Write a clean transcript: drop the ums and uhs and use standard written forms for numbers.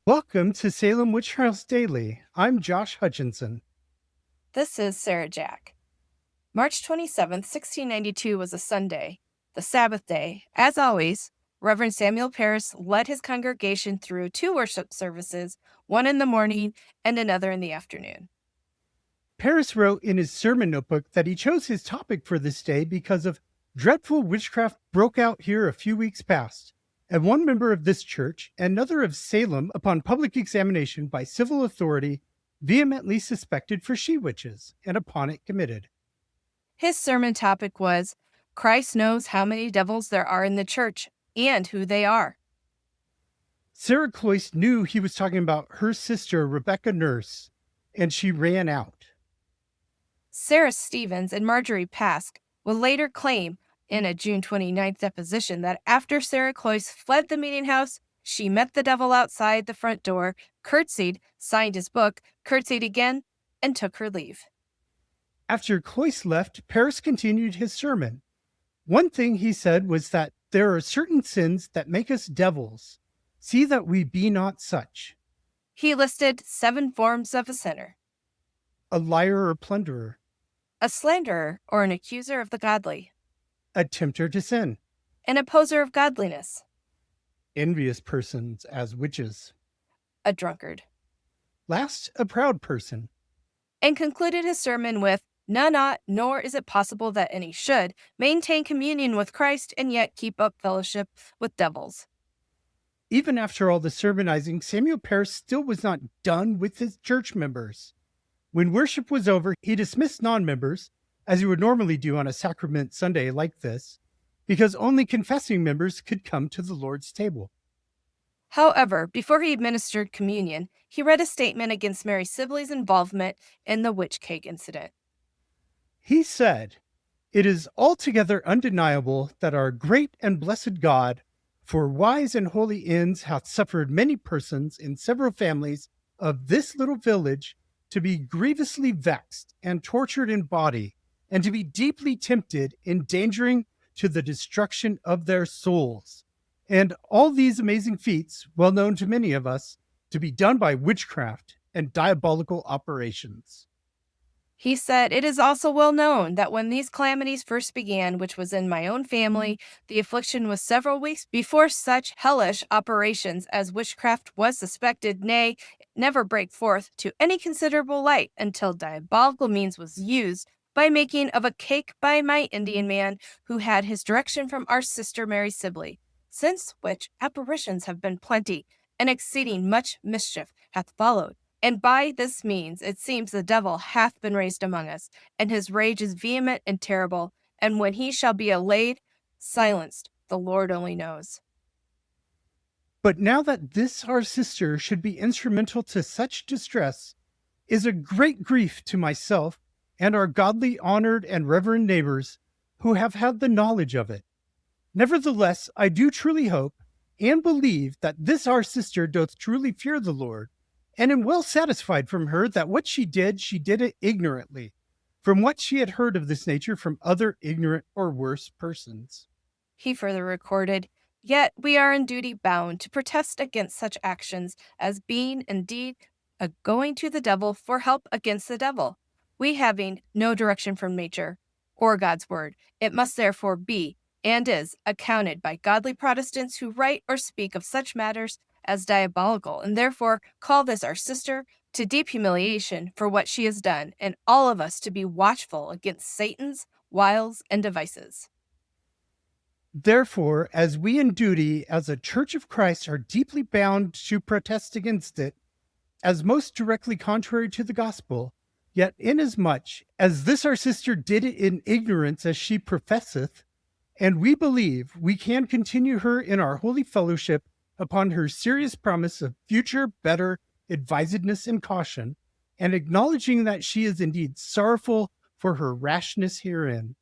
Welcome to Salem Witch Trials Daily. I'm Josh Hutchinson. This is Sarah Jack. March 27th, 1692 was a Sunday, the Sabbath day. As always, Reverend Samuel Parris led his congregation through two worship services, one in the morning and another in the afternoon. Parris wrote in his sermon notebook that he chose his topic for this day because of dreadful witchcraft broke out here a few weeks past, and one member of this church and another of Salem, upon public examination by civil authority, vehemently suspected for she-witches, and upon it committed. His sermon topic was, Christ knows how many devils there are in the church and who they are. Sarah Cloyce knew he was talking about her sister, Rebecca Nurse, and she ran out. Sarah Stevens and Marjorie Pask will later claim in a June 29th deposition that after Sarah Cloyce fled the meetinghouse, she met the devil outside the front door, curtsied, signed his book, curtsied again, and took her leave. After Cloyce left, Parris continued his sermon. One thing he said was that there are certain sins that make us devils. See that we be not such. He listed 7 forms of a sinner: A liar or plunderer, a slanderer or an accuser of the godly, a tempter to sin, an opposer of godliness, envious persons as witches, a drunkard, last a proud person, and concluded his sermon with, none ought, nor is it possible that any should, maintain communion with Christ and yet keep up fellowship with devils. Even after all the sermonizing, Samuel Parris still was not done with his church members. When worship was over, he dismissed non-members, as he would normally do on a sacrament Sunday like this, because only confessing members could come to the Lord's table. However, before he administered communion, he read a statement against Mary Sibley's involvement in the witch cake incident. He said, "It is altogether undeniable that our great and blessed God, for wise and holy ends, hath suffered many persons in several families of this little village to be grievously vexed and tortured in body, and to be deeply tempted, endangering to the destruction of their souls. And all these amazing feats, well known to many of us, to be done by witchcraft and diabolical operations." He said, it is also well known that when these calamities first began, which was in my own family, the affliction was several weeks before such hellish operations as witchcraft was suspected, nay, never break forth to any considerable light until diabolical means was used by making of a cake by my Indian man, who had his direction from our sister Mary Sibley, since which apparitions have been plenty, and exceeding much mischief hath followed. And by this means it seems the devil hath been raised among us, and his rage is vehement and terrible, and when he shall be allayed, silenced, the Lord only knows. But now that this our sister should be instrumental to such distress is a great grief to myself and our godly, honored, and reverend neighbors who have had the knowledge of it. Nevertheless, I do truly hope and believe that this our sister doth truly fear the Lord, and am well satisfied from her that what she did it ignorantly, from what she had heard of this nature from other ignorant or worse persons. He further recorded, yet we are in duty bound to protest against such actions as being indeed a going to the devil for help against the devil. We having no direction from nature or God's word, it must therefore be and is accounted by godly Protestants who write or speak of such matters as diabolical, and therefore call this our sister to deep humiliation for what she has done, and all of us to be watchful against Satan's wiles and devices. Therefore, as we in duty as a Church of Christ are deeply bound to protest against it, as most directly contrary to the gospel, yet inasmuch as this our sister did it in ignorance as she professeth, and we believe we can continue her in our holy fellowship upon her serious promise of future better advisedness and caution, and acknowledging that she is indeed sorrowful for her rashness herein,